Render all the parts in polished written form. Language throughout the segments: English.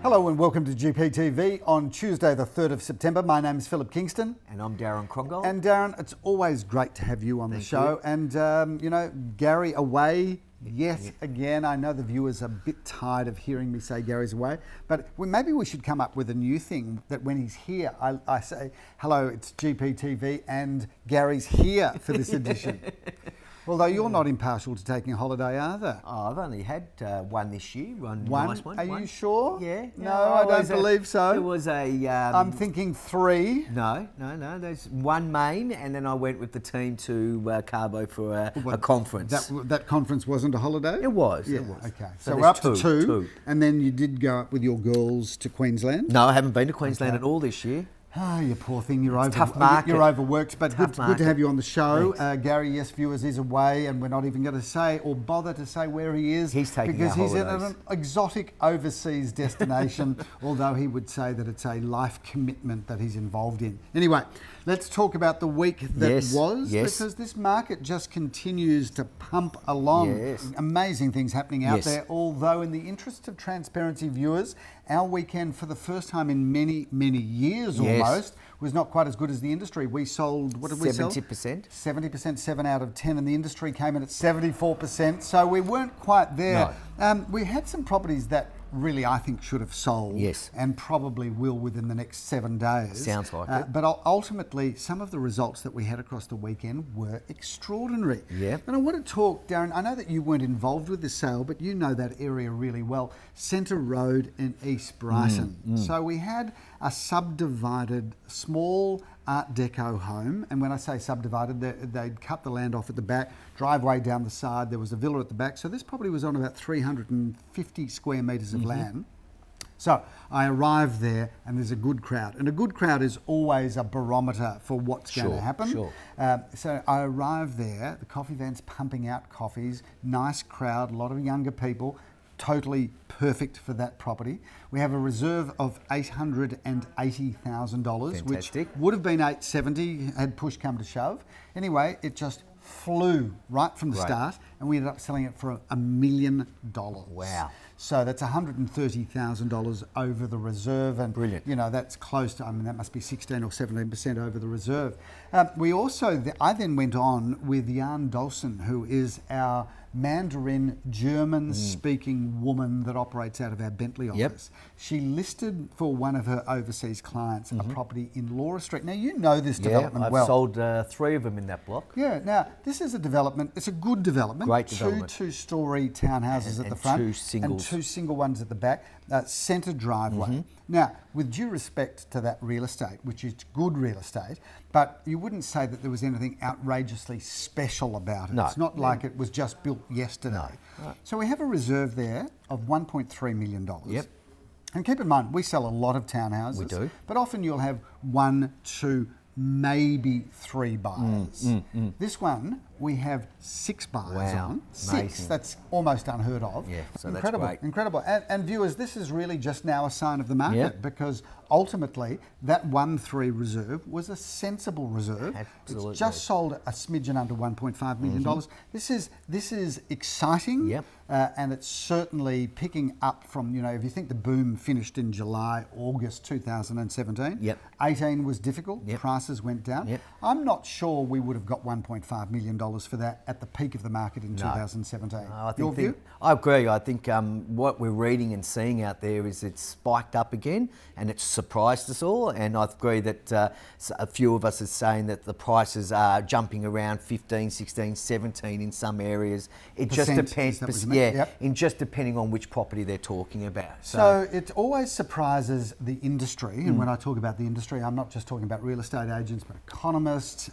Hello and welcome to GPTV on Tuesday the 3rd of September. My name is Philip Kingston. And I'm Darren Crongold. And Darren, it's always great to have you on the show. And, you know, Gary away yet again. I know the viewers are a bit tired of hearing me say Gary's away, but maybe we should come up with a new thing that when he's here, I say, hello, it's GPTV and Gary's here for this edition. Although you're not impartial to taking a holiday either. Oh, I've only had one this year, one nice one. Are you sure? Yeah. No, I don't believe so. There was a... I'm thinking 3. No. There's one main, and then I went with the team to Cabo for a conference. That conference wasn't a holiday? It was. Yeah, it was. Okay. So we're up to two. And then you did go up with your girls to Queensland? No, I haven't been to Queensland at all this year. Oh, you poor thing, you're overworked, but good to have you on the show. Gary, yes, viewers, is away, and we're not even going to say or bother to say where he is. He's taking because he's holidays. at an exotic overseas destination, although he would say that it's a life commitment that he's involved in. Anyway, let's talk about the week that was, because this market just continues to pump along. Amazing things happening out there, although in the interest of transparency, viewers, our weekend for the first time in many, many years almost was not quite as good as the industry. We sold, what did we sell? 70%. 70%, 7 out of 10, and the industry came in at 74%, so we weren't quite there. No. We had some properties that really I think should have sold and probably will within the next 7 days. Sounds like it. But ultimately, some of the results that we had across the weekend were extraordinary. Yeah. And I want to talk, Darren, I know that you weren't involved with this sale, but you know that area really well. Centre Road in East Brighton. So we had a subdivided small Art Deco home, and when I say subdivided, they'd cut the land off at the back, driveway down the side, there was a villa at the back, so this property was on about 350 square metres of land. So I arrived there and there's a good crowd, and a good crowd is always a barometer for what's going to happen. So I arrived there, the coffee van's pumping out coffees, nice crowd, a lot of younger people, totally perfect for that property. We have a reserve of $880,000, which would have been $870 had push come to shove. Anyway, it just flew right from the start, and we ended up selling it for $1 million. Wow. So that's $130,000 over the reserve, and brilliant. You know, that's close to, I mean, that must be 16 or 17% over the reserve. We also, I then went on with Jan Dolson, who is our Mandarin German-speaking woman that operates out of our Bentley office. She listed for one of her overseas clients a property in Laura Street. Now, you know this development well. I've sold 3 of them in that block. Yeah, now, this is a development, it's a good development. Great development. 2 two-storey townhouses at the front. 2 singles. And 2 single ones at the back. Centre driveway. Now, with due respect to that real estate, which is good real estate, but you wouldn't say that there was anything outrageously special about it. No. It's not like it was just built yesterday. No. So we have a reserve there of $1.3 million. And keep in mind, we sell a lot of townhouses. We do. But often you'll have 1, 2, maybe 3 buyers. This one, we have 6 buyers on. 6, amazing. That's almost unheard of. Yeah, so incredible, that's great. Incredible. And viewers, this is really just now a sign of the market, because ultimately that 1.3 reserve was a sensible reserve. Absolutely. It's just sold a smidgen under $1.5 million. This is exciting. And it's certainly picking up from, you know, if you think the boom finished in July, August 2017, 18 was difficult, prices went down. I'm not sure we would have got $1.5 million for that at the peak of the market in 2017. Your view? I agree. I think what we're reading and seeing out there is it's spiked up again, and it's surprised us all. And I agree that a few of us are saying that the prices are jumping around 15, 16, 17 in some areas. It just depends. Just depending on which property they're talking about. So it always surprises the industry, and when I talk about the industry, I'm not just talking about real estate agents, but economists,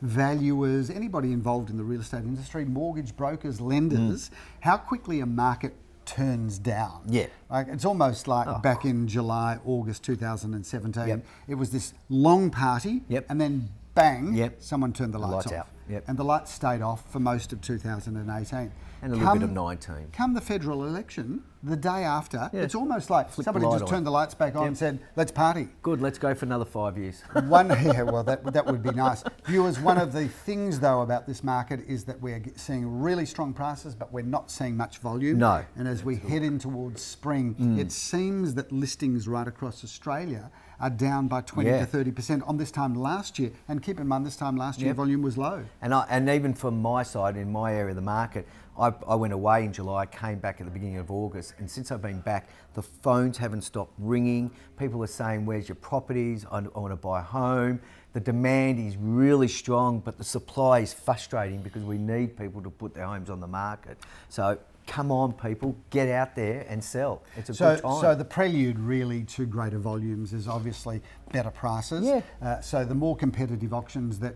valuers, anybody involved in the real estate industry, mortgage brokers, lenders, how quickly a market turns down. Like, it's almost like back in July, August 2017, it was this long party, and then bang, someone turned the lights off. And the lights stayed off for most of 2018. And a little bit of 19. Come the federal election, the day after, it's almost like somebody just turned the lights back on and said, let's party. Good, let's go for another 5 years. Well, that would be nice. Viewers, one of the things, though, about this market is that we're seeing really strong prices, but we're not seeing much volume. No. And as we head in towards spring, it seems that listings right across Australia are down by 20 to 30% on this time last year. And keep in mind, this time last year, volume was low. And even from my side, in my area of the market, I went away in July, came back at the beginning of August, and since I've been back, the phones haven't stopped ringing. People are saying, where's your properties? I want to buy a home. The demand is really strong, but the supply is frustrating because we need people to put their homes on the market. So come on, people, get out there and sell. It's a good time. So the prelude really to greater volumes is obviously better prices. Yeah. So the more competitive auctions that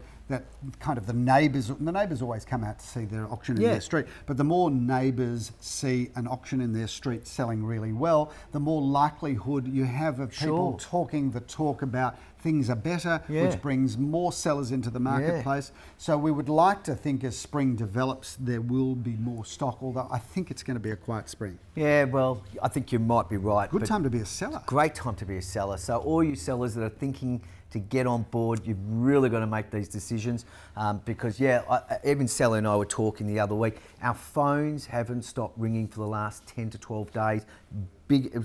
kind of the neighbours always come out to see their auction in their street, but the more neighbours see an auction in their street selling really well, the more likelihood you have of people talking the talk about things are better, which brings more sellers into the marketplace. So we would like to think as spring develops, there will be more stock, although I think it's going to be a quiet spring. Yeah, well, I think you might be right. Good time to be a seller. Great time to be a seller. So all you sellers that are thinking to get on board, you've really got to make these decisions because, even Sally and I were talking the other week, our phones haven't stopped ringing for the last 10 to 12 days.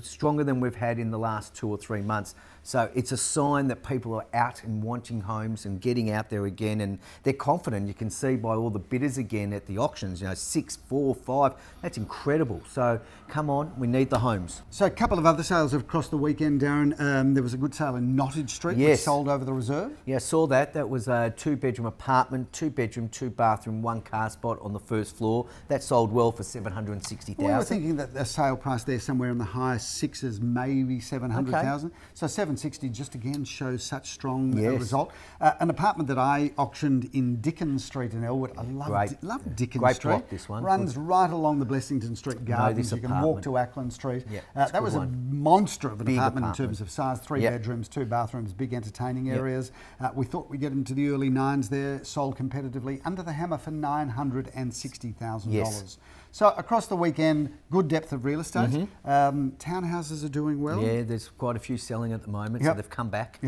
Stronger than we've had in the last 2 or 3 months. So it's a sign that people are out and wanting homes and getting out there again, and they're confident. You can see by all the bidders again at the auctions, 6, 4, 5, that's incredible. So come on, we need the homes. So a couple of other sales across the weekend, Darren. There was a good sale in Nottage Street, which sold over the reserve. Yeah, I saw that. That was a 2-bedroom apartment, 2-bedroom, 2-bathroom, 1 car spot on the first floor. That sold well for $760,000. We were thinking that the sale price there somewhere in the high sixes, maybe 700,000. So 760 just again shows such strong result. An apartment that I auctioned in Dickens Street in Elwood. I love Dickens Street. Block, this one. Runs right along the Blessington Street Gardens. You can walk to Ackland Street. That was a monster of an apartment in terms of size. 3 bedrooms, 2 bathrooms, big entertaining areas. We thought we'd get into the early 9s there. Sold competitively under the hammer for $960,000. So across the weekend, good depth of real estate. Townhouses are doing well. Yeah, there's quite a few selling at the moment, so they've come back.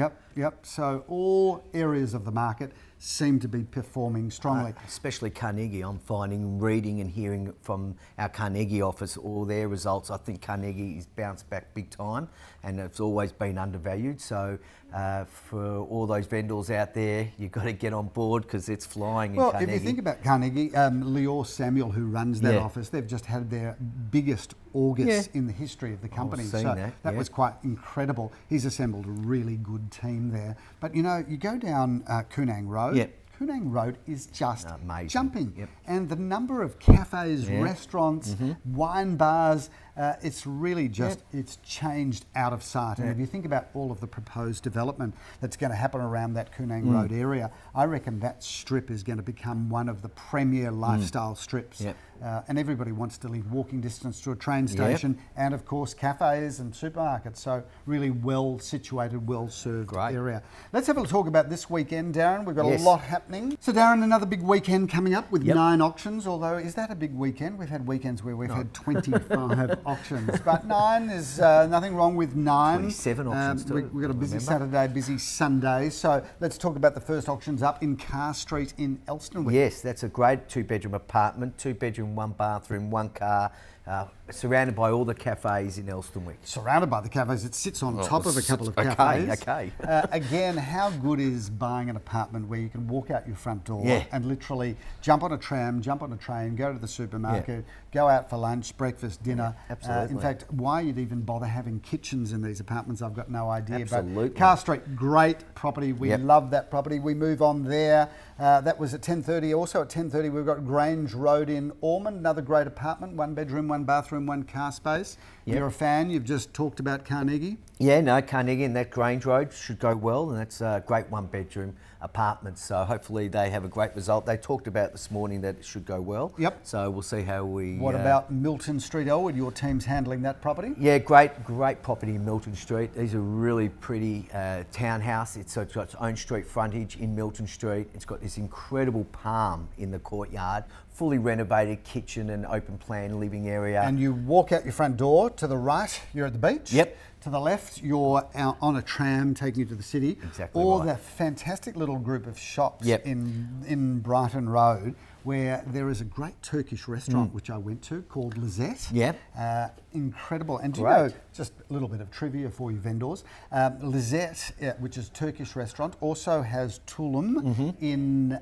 So all areas of the market seem to be performing strongly. Especially Carnegie, I'm finding, reading and hearing from our Carnegie office all their results. I think Carnegie is bounced back big time and it's always been undervalued. So for all those vendors out there, you've got to get on board because it's flying in Carnegie. If you think about Carnegie, Lior Samuel, who runs that office, they've just had their biggest August in the history of the company. So that was quite incredible. He's assembled a really good team there. But you go down Koonang Road. Koonang Road is just jumping. And the number of cafes, restaurants, wine bars, it's really just, it's changed out of sight. And if you think about all of the proposed development that's going to happen around that Koonang Road area, I reckon that strip is going to become one of the premier lifestyle strips. And everybody wants to live walking distance to a train station and, of course, cafes and supermarkets. So really well situated, well served area. Let's have a talk about this weekend, Darren. We've got a lot happening. So, Darren, another big weekend coming up with 9 auctions. Although, is that a big weekend? We've had weekends where we've had 25 auctions, but 9 is nothing wrong with 9. 27 auctions too. We've got a busy Saturday, busy Sunday. So let's talk about the first auctions up in Carr Street in Elstonwick. Yes, that's a great 2-bedroom apartment, 2-bedroom, 1 bathroom, 1 car. Surrounded by all the cafes in Elstonwick. Surrounded by the cafes, it sits on top of a couple of cafes. Okay. Again, how good is buying an apartment where you can walk out your front door and literally jump on a tram, jump on a train, go to the supermarket, go out for lunch, breakfast, dinner. Absolutely. In fact, why you'd even bother having kitchens in these apartments, I've got no idea. Absolutely. But Carr Street, great property. We love that property. We move on there. That was at 10:30. Also at 10:30, we've got Grange Road in Ormond, another great apartment, 1 bedroom, 1 bathroom, 1 car space. You're a fan. You've just talked about Carnegie. Yeah, no, Carnegie and that Grange Road should go well, and that's a great 1-bedroom apartments. So hopefully they have a great result. They talked about this morning that it should go well. Yep. So we'll see how we... What about Milton Street, Elwood? Your team's handling that property? Yeah, great property in Milton Street. These are really pretty townhouse. It's got its own street frontage in Milton Street. It's got this incredible palm in the courtyard, fully renovated kitchen and open plan living area. And you walk out your front door, to the right, you're at the beach. Yep. To the left, you're out on a tram taking you to the city. Exactly or right. the fantastic little group of shops Yep. in Brighton Road, where there is a great Turkish restaurant which I went to called Lizette. Yep. Incredible. And do you Great. know, just a little bit of trivia for you vendors, Lizette, which is a Turkish restaurant, also has Tulum in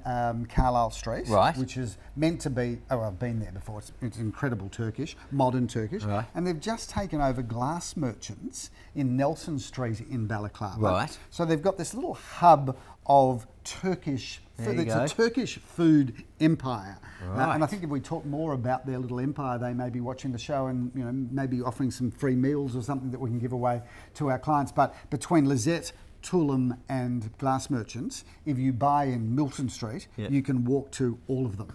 Carlisle Street, Right. which is meant to be, oh, I've been there before, it's incredible Turkish, modern Turkish. Right. And they've just taken over Glass Merchants in Nelson Street in Balaclava. Right. So they've got this little hub of Turkish food. There you It's go. a Turkish food empire. Right. And I think if we talk more about their little empire, they may be watching the show and maybe offering some free meals or something that we can give away to our clients. But between Lizette, Tulum and Glass Merchants, if you buy in Milton Street, you can walk to all of them.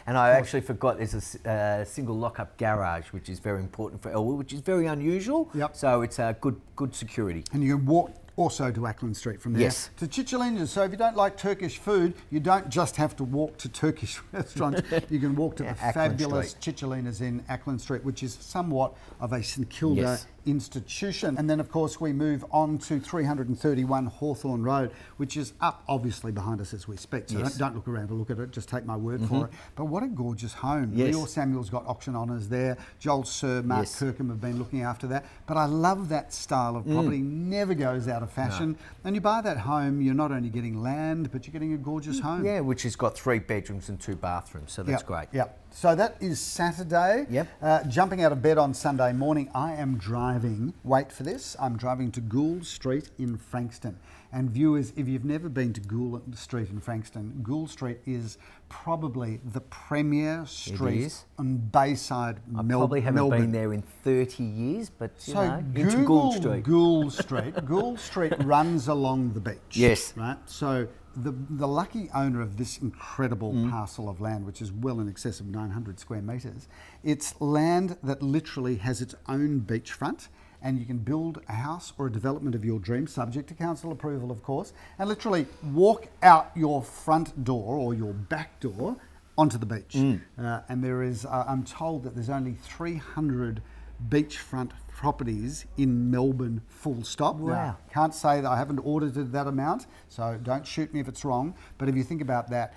And I actually forgot there's a single lock-up garage, which is very important for Elwood, which is very unusual. Yep. So it's a good security. And you can walk also to Ackland Street from there. Yes. To Chicholina's. So if you don't like Turkish food, you don't just have to walk to Turkish restaurants. You can walk to the Ackland fabulous Street. Chicholina's in Ackland Street, which is somewhat of a St Kilda Yes. institution. And then, of course, we move on to 331 Hawthorn Road, which is up obviously behind us as we speak. So Yes. don't look around to look at it, just take my word for it. But what a gorgeous home. Yes. Leo Samuel's got auction honours there. Joel Sir, Mark Yes. Kirkham have been looking after that. But I love that style of property, never goes out of fashion. And you buy that home, you're not only getting land, but you're getting a gorgeous home. Yeah, which has got 3 bedrooms and 2 bathrooms, so that's great. Yeah. So that is Saturday. Yep. Jumping out of bed on Sunday morning, I am driving, wait for this, I'm driving to Gould Street in Frankston. And viewers, if you've never been to Gould Street in Frankston, Gould Street is probably the premier street on Bayside, Melbourne. I probably haven't been there in 30 years, but you know, into Google Gould Street. Gould Street. Gould Street runs along the beach. Yes. Right. So the lucky owner of this incredible parcel of land, which is well in excess of 900 square metres, it's land that literally has its own beachfront. And you can build a house or a development of your dreams, subject to council approval, of course, and literally walk out your front door or your back door onto the beach. And there is, I'm told that there's only 300 beachfront properties in Melbourne, full stop. Wow. Now, can't say that I haven't audited that amount, so don't shoot me if it's wrong. But if you think about that,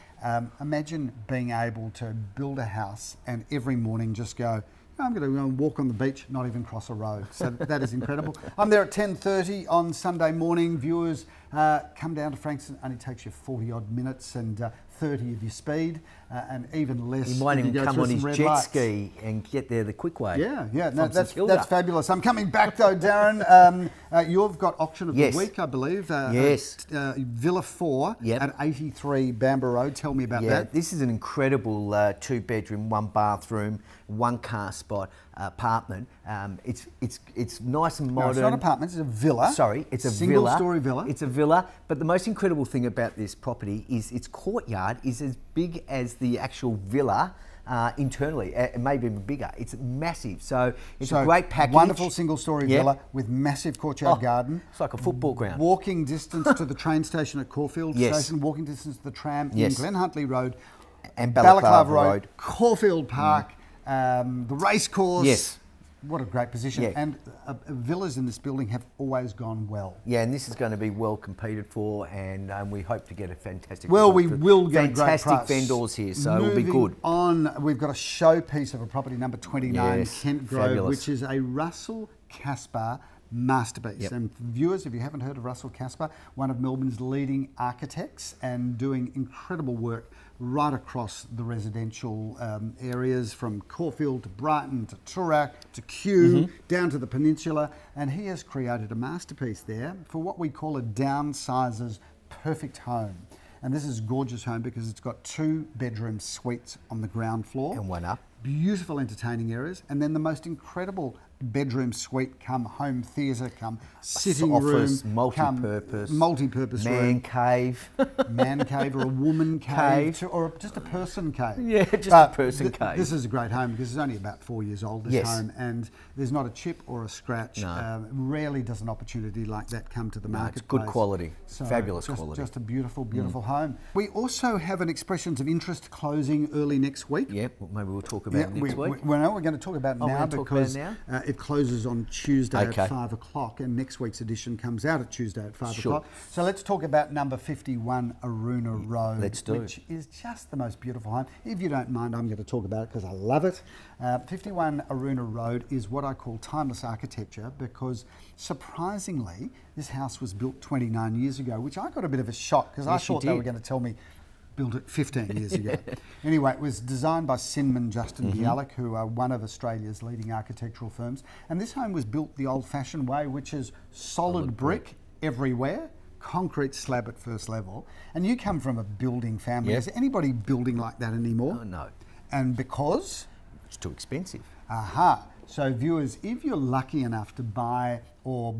imagine being able to build a house and every morning just go, I'm going to go and walk on the beach, not even cross a road. So that is incredible. I'm there at 10:30 on Sunday morning. Viewers, come down to Frankston. Only takes you 40 odd minutes and 30 of your speed, and even less. He might if you even go come through on some his red jet lights. ski and get there the quick way. Yeah, no, from St that's Kilda. fabulous. I'm coming back though, Darren. You've got auction of Yes. the week, I believe. Yes. Villa 4 Yep. at 83 Bambra Road. Tell me about Yeah, that. this is an incredible 2-bedroom, 1 bathroom, 1 car spot apartment. It's nice and modern. No, it's not apartments, it's a villa. Sorry, it's a single villa. story villa. It's a villa, but the most incredible thing about this property is its courtyard is as big as the actual villa internally. It may be even bigger. It's massive, so it's a great package. Wonderful single story Yep. villa with massive courtyard garden. It's like a football ground. Walking distance to the train station at Caulfield Yes. Station, walking distance to the tram Yes. in Glen Huntley Road, And Balaclava Balaclava Road, Road. Caulfield Park, the race course. Yes. What a great position. Yeah. And villas in this building have always gone well. Yeah, and this is going to be well competed for, and we hope to get a fantastic. Well, result we for will get a great fantastic price. vendors here, so it'll be Moving good. On, we've got a showpiece of a property, number 29, Yes, Kent Grove, fabulous. which is a Russell Caspar masterpiece. Yep. And viewers, if you haven't heard of Russell Caspar, one of Melbourne's leading architects and doing incredible work right across the residential areas, from Caulfield to Brighton to Toorak to Kew, down to the peninsula. And he has created a masterpiece there for what we call a downsizer's perfect home. And this is a gorgeous home because it's got 2-bedroom suites on the ground floor. And 1 up. Beautiful entertaining areas. And then the most incredible bedroom suite, come home theatre, come sitting Office, room, multi-purpose, come multi-purpose man room, cave, man cave, or a woman cave, or just a person cave. Yeah, just a person cave. This is a great home because it's only about 4 years old. This home, and there's not a chip or a scratch. No. Rarely does an opportunity like that come to the market. It's good quality, fabulous quality. Just a beautiful, beautiful home. We also have an expressions of interest closing early next week. Yeah, well, maybe we'll talk about next week. We're going to talk about now because it closes on Tuesday at 5 o'clock, and next week's edition comes out at Tuesday at 5 o'clock. So let's talk about number 51 Aroona Road, which is just the most beautiful home. If you don't mind, I'm going to talk about it because I love it. 51 Aroona Road is what I call timeless architecture because surprisingly, this house was built 29 years ago, which I got a bit of a shock because I thought they were going to tell me built it 15 years ago. Anyway, it was designed by Sinman Justin Bialik, who are one of Australia's leading architectural firms. And this home was built the old-fashioned way, which is solid brick everywhere, concrete slab at first level. And you come from a building family. Is anybody building like that anymore? Oh, no. And because? It's too expensive. Aha. So viewers, if you're lucky enough to buy or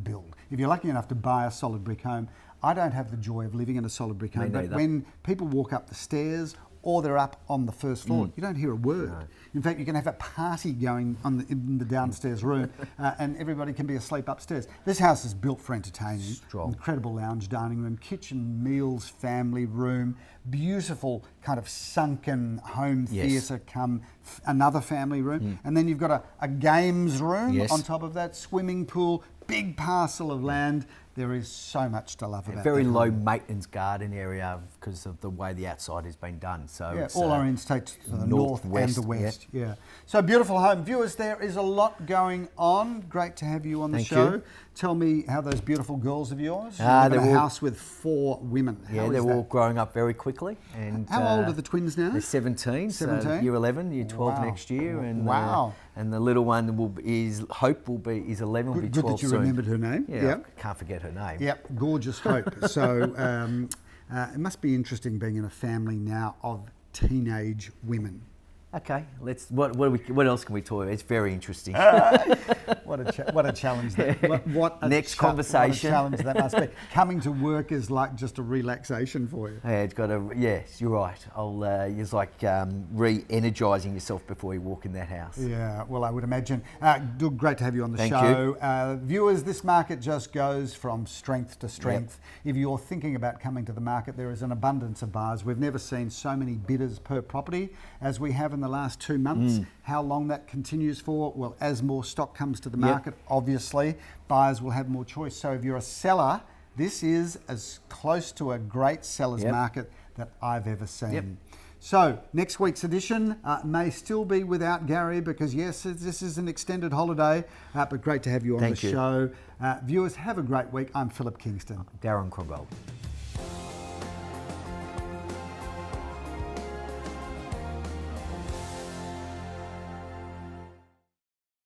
build, if you're lucky enough to buy a solid brick home, I don't have the joy of living in a solid brick home, but when people walk up the stairs or they're up on the first floor, you don't hear a word. No. In fact, you can have a party going on in the downstairs room and everybody can be asleep upstairs. This house is built for entertaining. Strong. Incredible lounge, dining room, kitchen, meals, family room, beautiful kind of sunken home theatre come another family room. And then you've got a games room on top of that, swimming pool, big parcel of land. There is so much to love about it. Very low maintenance garden area because of the way the outside has been done. So it's, all our ends take to the north and the west. Yeah. So beautiful home. Viewers, there is a lot going on. Great to have you on the show. Tell me how those beautiful girls of yours. You live in a house with 4 women. Yeah, they're all growing up very quickly. And how old are the twins now? They're 17. 17. So year 11, year 12 next year. And and the little one is 11. Will be 12 Good that you remembered her name. Yeah, I can't forget her name. Yep, gorgeous Hope. So it must be interesting being in a family now of teenage women. Okay, let's. What else can we talk about? It's very interesting. What a challenge! Next conversation. What a challenge that must be. Coming to work is like just a relaxation for you. Yeah, it's got a. Yes, you're right. It's like re-energising yourself before you walk in that house. Yeah, well, I would imagine. Great to have you on the show. Thank you. Viewers, this market just goes from strength to strength. If you're thinking about coming to the market, there is an abundance of buyers. We've never seen so many bidders per property as we have in the last 2 months. How long that continues for? Well, as more stock comes to the market, obviously, buyers will have more choice. So if you're a seller, this is as close to a great seller's market that I've ever seen. So next week's edition may still be without Gary because, yes, this is an extended holiday, but great to have you on the show. Viewers, have a great week. I'm Philip Kingston. Darren Cromwell.